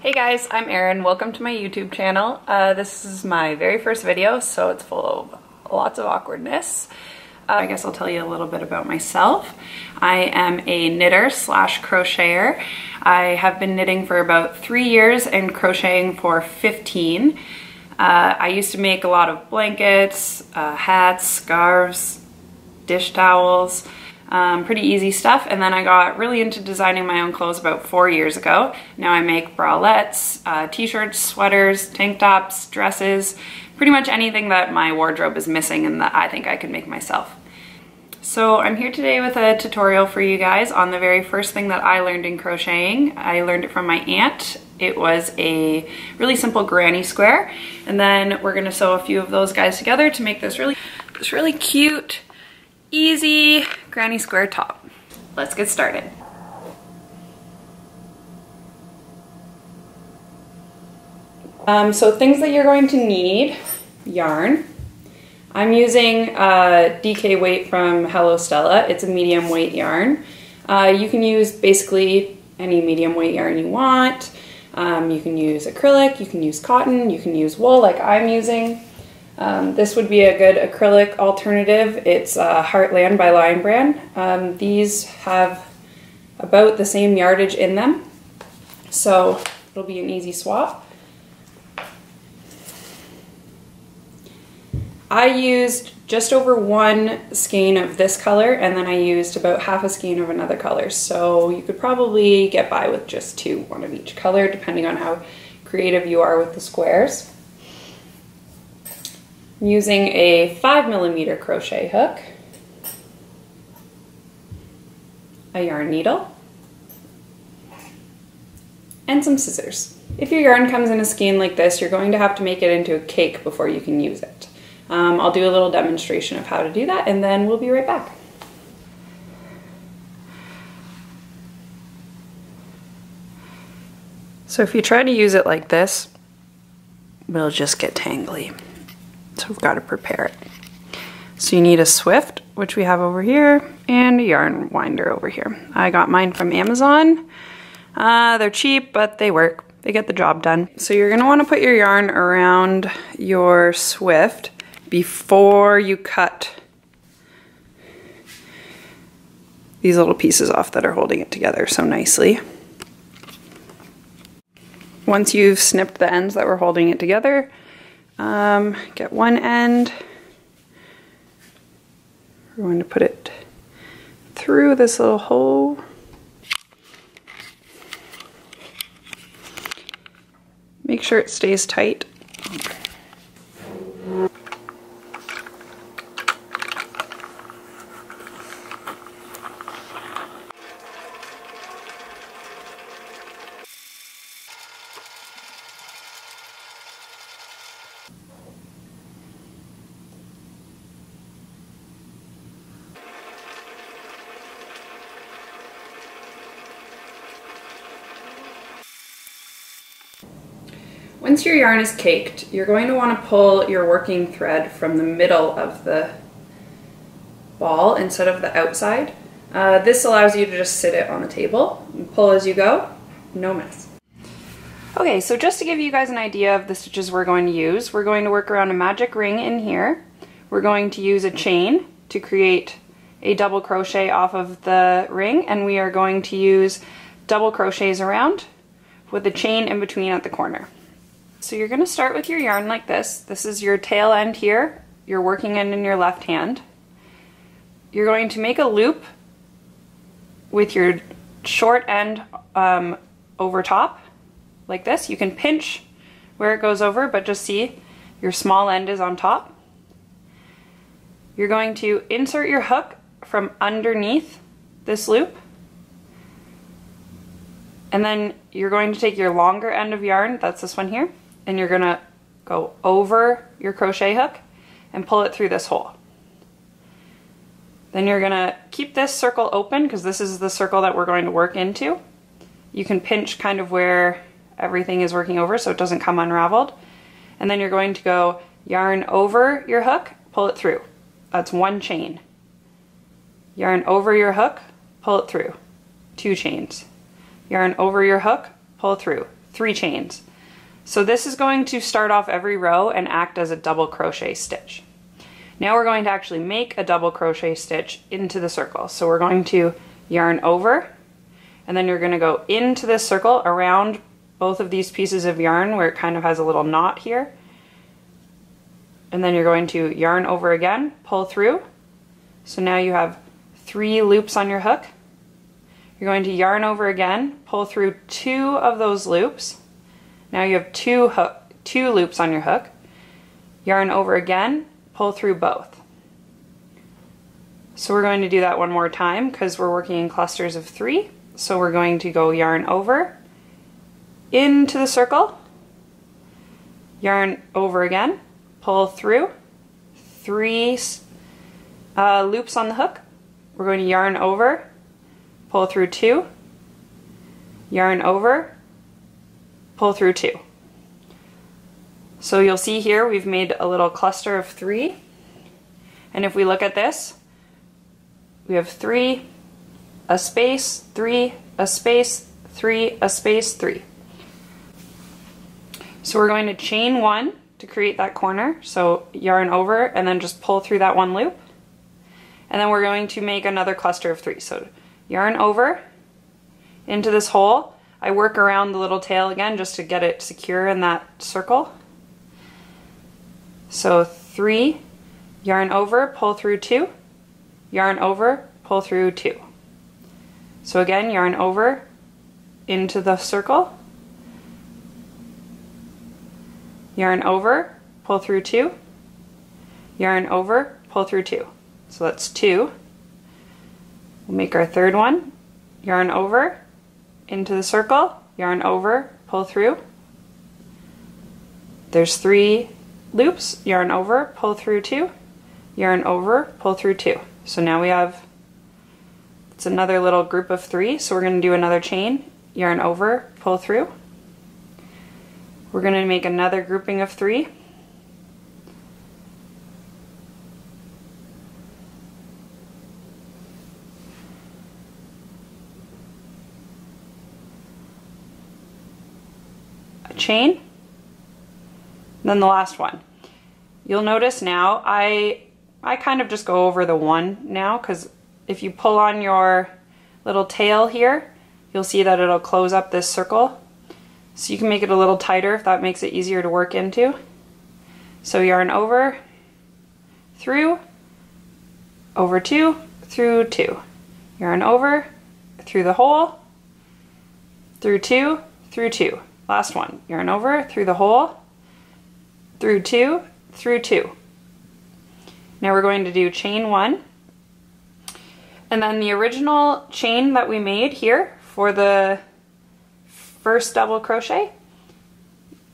Hey guys, I'm Erin. Welcome to my YouTube channel. This is my very first video, so it's full of lots of awkwardness. I guess I'll tell you a little bit about myself. I am a knitter slash crocheter. I have been knitting for about 3 years and crocheting for 15. I used to make a lot of blankets, hats, scarves, dish towels, pretty easy stuff, and then I got really into designing my own clothes about 4 years ago. Now I make bralettes, t-shirts, sweaters, tank tops, dresses, pretty much anything that my wardrobe is missing and that I think I could make myself. So I'm here today with a tutorial for you guys on the very first thing that I learned in crocheting. I learned it from my aunt. It was a really simple granny square, and then we're gonna sew a few of those guys together to make this really cute, easy granny square top. Let's get started. So things that you're going to need: yarn. I'm using DK weight from Hello Stella. It's a medium weight yarn. You can use basically any medium weight yarn you want. You can use acrylic, you can use cotton, you can use wool like I'm using. This would be a good acrylic alternative. It's Heartland by Lion Brand. These have about the same yardage in them, so it'll be an easy swap. I used just over 1 skein of this color, and then I used about half a skein of another color, so you could probably get by with just 2, one of each color, depending on how creative you are with the squares. I'm using a 5mm crochet hook, a yarn needle, and some scissors. If your yarn comes in a skein like this, you're going to have to make it into a cake before you can use it. I'll do a little demonstration of how to do that, and then we'll be right back. So if you try to use it like this, we'll just get tangly. So we've got to prepare it. So you need a Swift, which we have over here, and a yarn winder over here. I got mine from Amazon. They're cheap, but they work. They get the job done. So you're going to want to put your yarn around your Swift before you cut these little pieces off that are holding it together so nicely. Once you've snipped the ends that were holding it together, get one end. We're going to put it through this little hole. Make sure it stays tight. Once your yarn is caked, you're going to want to pull your working thread from the middle of the ball instead of the outside. This allows you to just sit it on the table and pull as you go, no mess. Okay, so just to give you guys an idea of the stitches we're going to use, we're going to work around a magic ring in here. We're going to use a chain to create a double crochet off of the ring, and we are going to use double crochets around with a chain in between at the corner. So you're going to start with your yarn like this. This is your tail end here, your working end in your left hand. You're going to make a loop with your short end over top, like this. You can pinch where it goes over, but just see your small end is on top. You're going to insert your hook from underneath this loop, and then you're going to take your longer end of yarn, that's this one here, and you're gonna go over your crochet hook and pull it through this hole. Then you're gonna keep this circle open because this is the circle that we're going to work into. You can pinch kind of where everything is working over so it doesn't come unraveled. And then you're going to go yarn over your hook, pull it through. That's 1 chain. Yarn over your hook, pull it through. 2 chains. Yarn over your hook, pull through. 3 chains. So this is going to start off every row and act as a double crochet stitch. Now we're going to actually make a double crochet stitch into the circle. So we're going to yarn over, and then you're going to go into this circle around both of these pieces of yarn where it kind of has a little knot here. And then you're going to yarn over again, pull through. So now you have 3 loops on your hook. You're going to yarn over again, pull through 2 of those loops. Now you have 2 loops on your hook. Yarn over again, pull through both. So we're going to do that one more time because we're working in clusters of 3. So we're going to go yarn over, into the circle, yarn over again, pull through, 3 loops on the hook. We're going to yarn over, pull through 2, yarn over, pull through 2. So you'll see here we've made a little cluster of 3, and if we look at this, we have 3, a space, 3, a space, 3, a space, 3. So we're going to chain 1 to create that corner, so yarn over and then just pull through that 1 loop, and then we're going to make another cluster of 3. So yarn over into this hole. I work around the little tail again just to get it secure in that circle. So 3, yarn over, pull through 2, yarn over, pull through 2. So again, yarn over into the circle, yarn over, pull through 2, yarn over, pull through 2. So that's 2. We'll make our third one, yarn over, into the circle, yarn over, pull through. There's 3 loops, yarn over, pull through 2, yarn over, pull through 2. So now we have, it's another little group of 3, so we're going to do another chain, yarn over, pull through. We're going to make another grouping of 3. A chain, and then the last one. You'll notice now I kind of just go over the 1 now, because if you pull on your little tail here, you'll see that it'll close up this circle. So you can make it a little tighter if that makes it easier to work into. So yarn over, through, over 2, through 2. Yarn over, through the hole, through 2, through 2. Last one, yarn over, through the hole, through 2, through 2. Now we're going to do chain 1. And then the original chain that we made here for the first double crochet,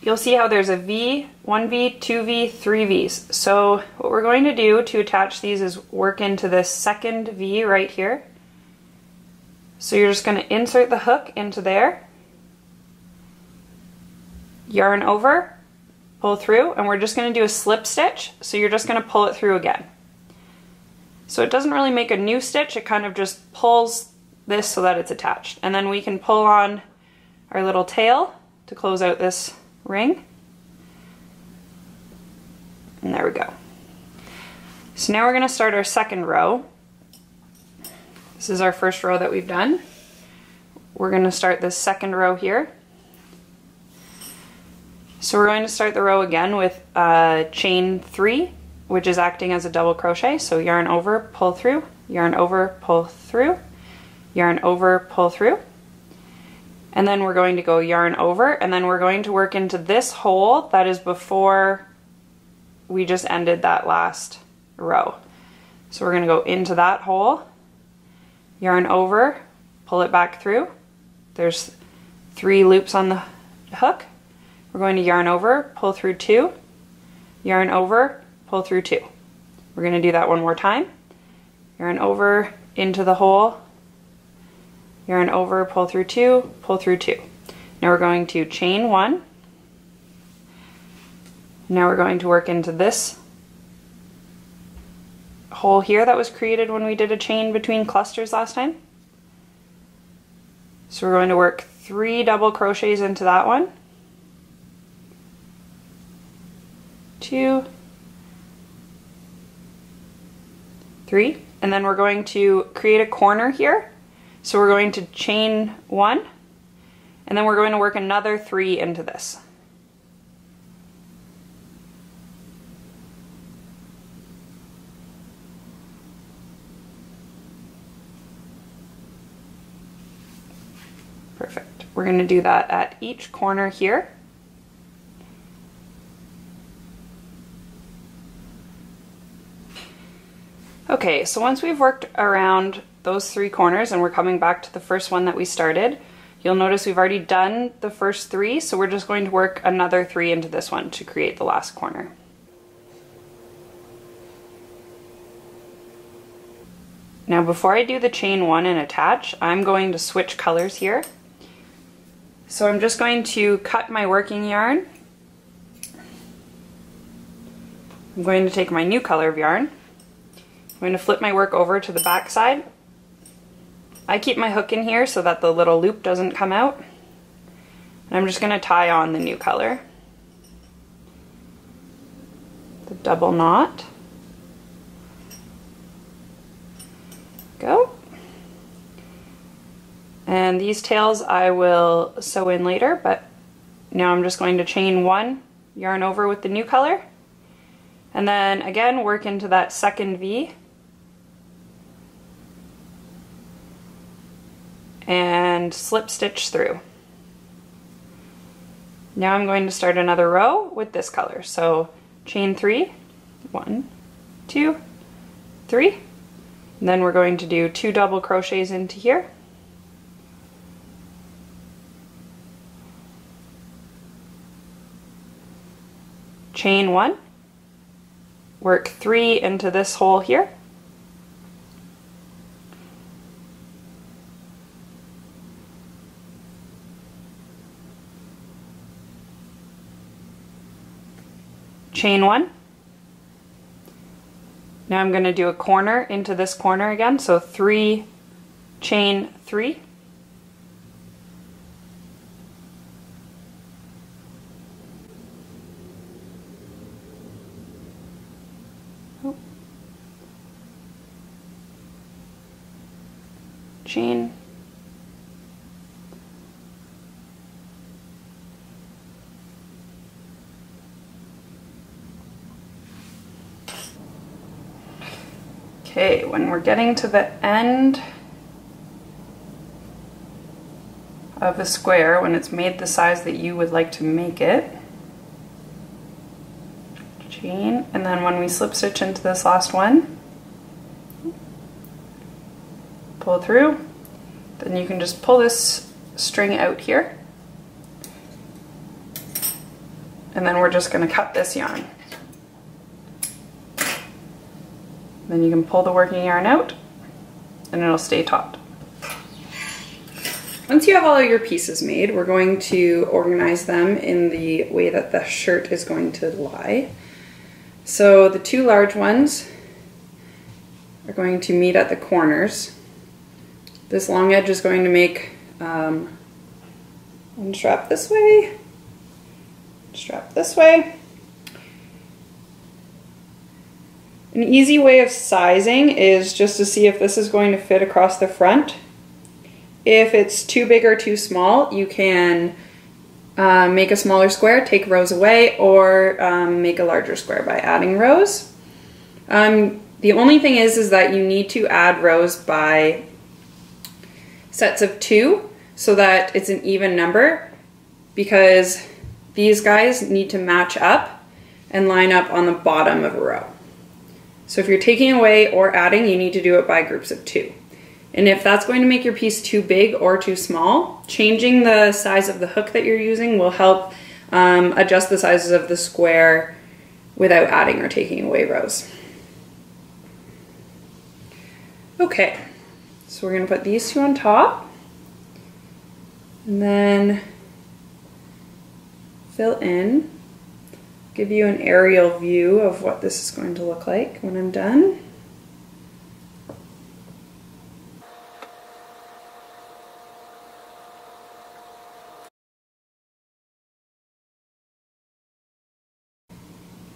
you'll see how there's a V, 1V, 2V, 3Vs. So what we're going to do to attach these is work into this second V right here. So you're just going to insert the hook into there, yarn over, pull through, and we're just going to do a slip stitch, so you're just going to pull it through again. So it doesn't really make a new stitch, it kind of just pulls this so that it's attached. And then we can pull on our little tail to close out this ring. And there we go. So now we're going to start our second row. This is our first row that we've done. We're going to start this second row here. So we're going to start the row again with chain 3, which is acting as a double crochet. So yarn over, pull through, yarn over, pull through, yarn over, pull through. And then we're going to go yarn over, and then we're going to work into this hole that is before we just ended that last row. So we're going to go into that hole, yarn over, pull it back through. There's 3 loops on the hook. We're going to yarn over, pull through 2, yarn over, pull through 2. We're going to do that one more time. Yarn over into the hole, yarn over, pull through 2, pull through 2. Now we're going to chain 1. Now we're going to work into this hole here that was created when we did a chain between clusters last time. So we're going to work 3 double crochets into that one, 2, 3, and then we're going to create a corner here. So we're going to chain 1, and then we're going to work another 3 into this. Perfect. We're going to do that at each corner here. Okay, so once we've worked around those 3 corners and we're coming back to the first one that we started, you'll notice we've already done the first 3, so we're just going to work another 3 into this one to create the last corner. Now before I do the chain 1 and attach, I'm going to switch colors here. So I'm just going to cut my working yarn. I'm going to take my new color of yarn. I'm going to flip my work over to the back side. I keep my hook in here so that the little loop doesn't come out. And I'm just going to tie on the new color. The double knot. Go. And these tails I will sew in later, but now I'm just going to chain 1 yarn over with the new color, and then again work into that second V and slip stitch through. Now I'm going to start another row with this color, so chain 3, 1, 2, 3, and then we're going to do 2 double crochets into here. Chain 1, work 3 into this hole here, chain 1. Now I'm going to do a corner into this corner again, so 3, chain 3. Chain, okay, when we're getting to the end of the square, when it's made the size that you would like to make it, chain, and then when we slip stitch into this last one, pull through, then you can just pull this string out here, and then we're just going to cut this yarn. Then you can pull the working yarn out and it'll stay taut. Once you have all of your pieces made, we're going to organize them in the way that the shirt is going to lie. So the 2 large ones are going to meet at the corners. This long edge is going to make one strap this way, strap this way. An easy way of sizing is just to see if this is going to fit across the front. If it's too big or too small, you can make a smaller square, take rows away, or make a larger square by adding rows. The only thing is that you need to add rows by sets of 2 so that it's an even number, because these guys need to match up and line up on the bottom of a row. So if you're taking away or adding, you need to do it by groups of 2. And if that's going to make your piece too big or too small, changing the size of the hook that you're using will help adjust the sizes of the square without adding or taking away rows. Okay, so we're going to put these 2 on top, and then fill in, give you an aerial view of what this is going to look like when I'm done.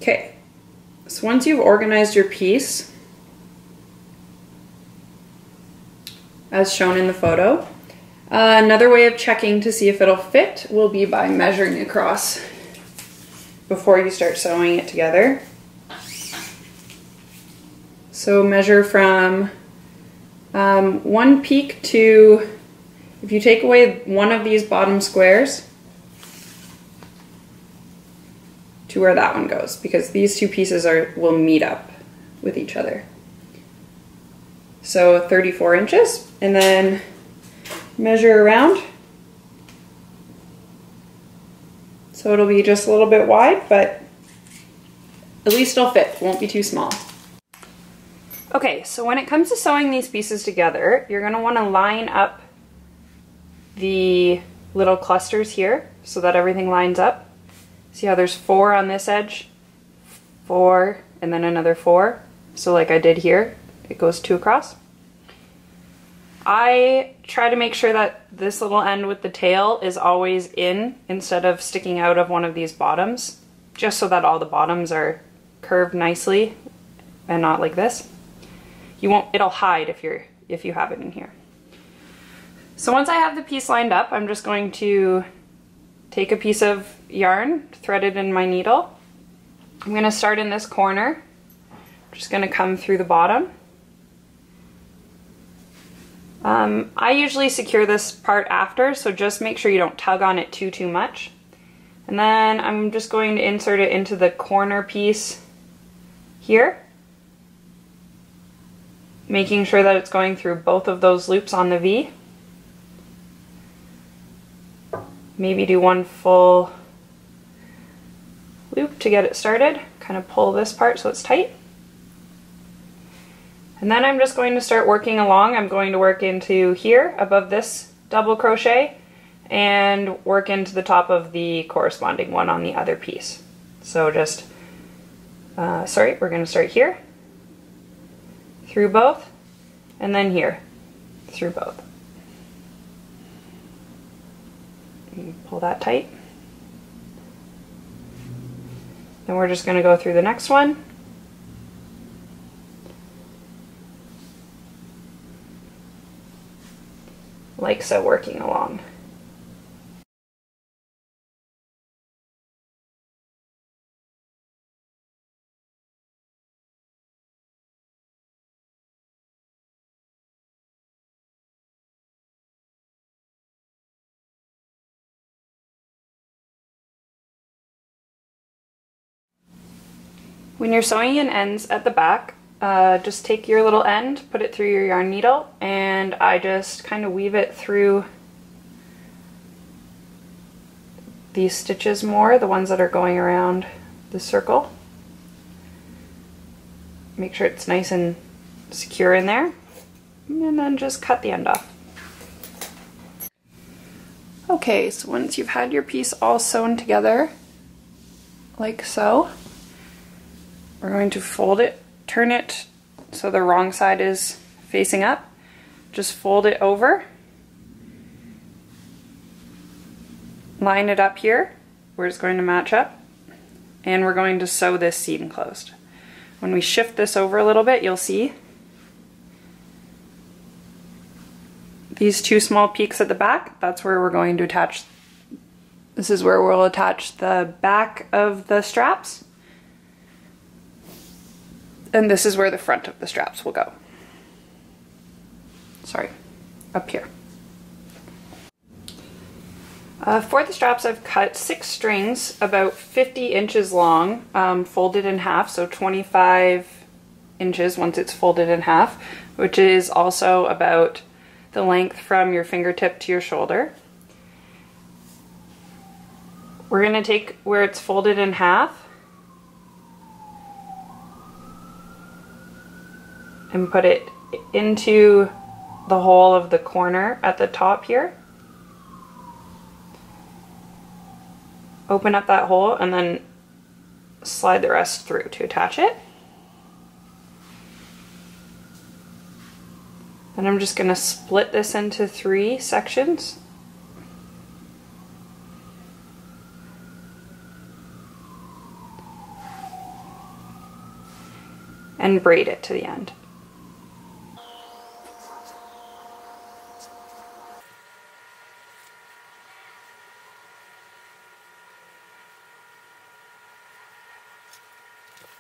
Okay, so once you've organized your piece, as shown in the photo, another way of checking to see if it'll fit will be by measuring across before you start sewing it together. So measure from one peak to, if you take away one of these bottom squares, to where that one goes, because these two pieces will meet up with each other. So 34 inches, and then measure around. So it'll be just a little bit wide, but at least it'll fit, it won't be too small. Okay, so when it comes to sewing these pieces together, you're gonna wanna line up the little clusters here so that everything lines up. See how there's 4 on this edge, 4, and then another 4. So like I did here, it goes 2 across. I try to make sure that this little end with the tail is always in instead of sticking out of one of these bottoms, just so that all the bottoms are curved nicely and not like this. It'll hide if you have it in here. So once I have the piece lined up, I'm just going to take a piece of yarn, thread it in my needle. I'm going to start in this corner. I'm just going to come through the bottom. I usually secure this part after, so just make sure you don't tug on it too much. And then I'm just going to insert it into the corner piece here, making sure that it's going through both of those loops on the V. Maybe do one full loop to get it started. Kind of pull this part so it's tight. And then I'm just going to start working along. I'm going to work into here above this double crochet and work into the top of the corresponding one on the other piece. So just, we're going to start here, through both, and then here, through both. Pull that tight. Then we're just going to go through the next one. Like so, working along. When you're sewing in ends at the back, just take your little end, put it through your yarn needle, and I just kind of weave it through these stitches more, the ones that are going around the circle. Make sure it's nice and secure in there, and then just cut the end off. Okay, so once you've had your piece all sewn together, like so, we're going to fold it, turn it so the wrong side is facing up. Just fold it over, line it up here where it's going to match up, and we're going to sew this seam closed. When we shift this over a little bit, you'll see these 2 small peaks at the back. That's where we're going to attach. This is where we'll attach the back of the straps. And this is where the front of the straps will go. Sorry, up here. For the straps, I've cut 6 strings about 50 inches long, folded in half, so 25 inches once it's folded in half, which is also about the length from your fingertip to your shoulder. We're going to take where it's folded in half and put it into the hole of the corner at the top here. Open up that hole and then slide the rest through to attach it. Then I'm just going to split this into 3 sections. and braid it to the end.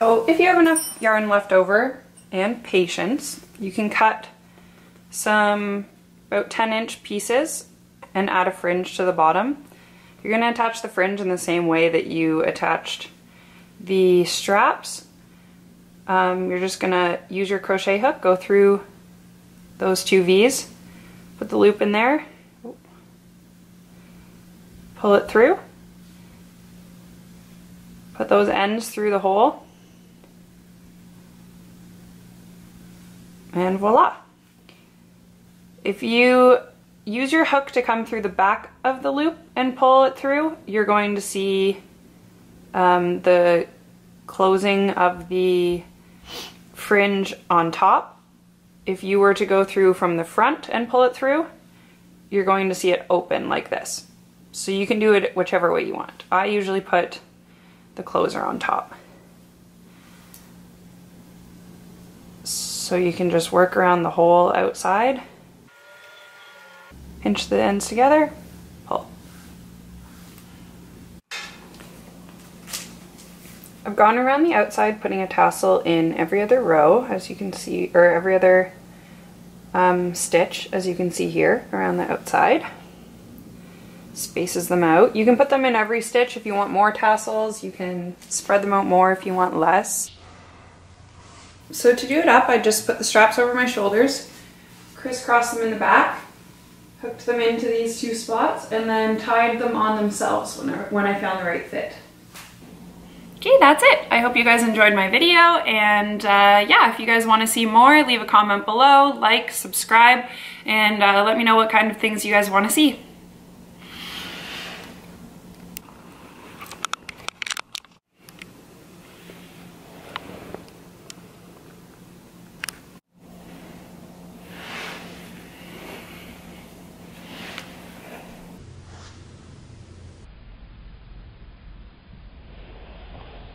So if you have enough yarn left over and patience, you can cut some about 10-inch pieces and add a fringe to the bottom. You're going to attach the fringe in the same way that you attached the straps. You're just going to use your crochet hook, go through those 2 V's, put the loop in there, pull it through, put those ends through the hole, and voila. If you use your hook to come through the back of the loop and pull it through, you're going to see the closing of the fringe on top. If you were to go through from the front and pull it through, you're going to see it open like this. So you can do it whichever way you want. I usually put the closer on top. So you can just work around the hole outside, pinch the ends together, pull. I've gone around the outside putting a tassel in every other row, as you can see, or every other stitch, as you can see here around the outside. Spaces them out. You can put them in every stitch if you want more tassels. You can spread them out more if you want less. So to do it up, I just put the straps over my shoulders, crisscrossed them in the back, hooked them into these 2 spots, and then tied them on themselves when I found the right fit. Okay, that's it. I hope you guys enjoyed my video, and yeah, if you guys want to see more, leave a comment below, like, subscribe, and let me know what kind of things you guys want to see.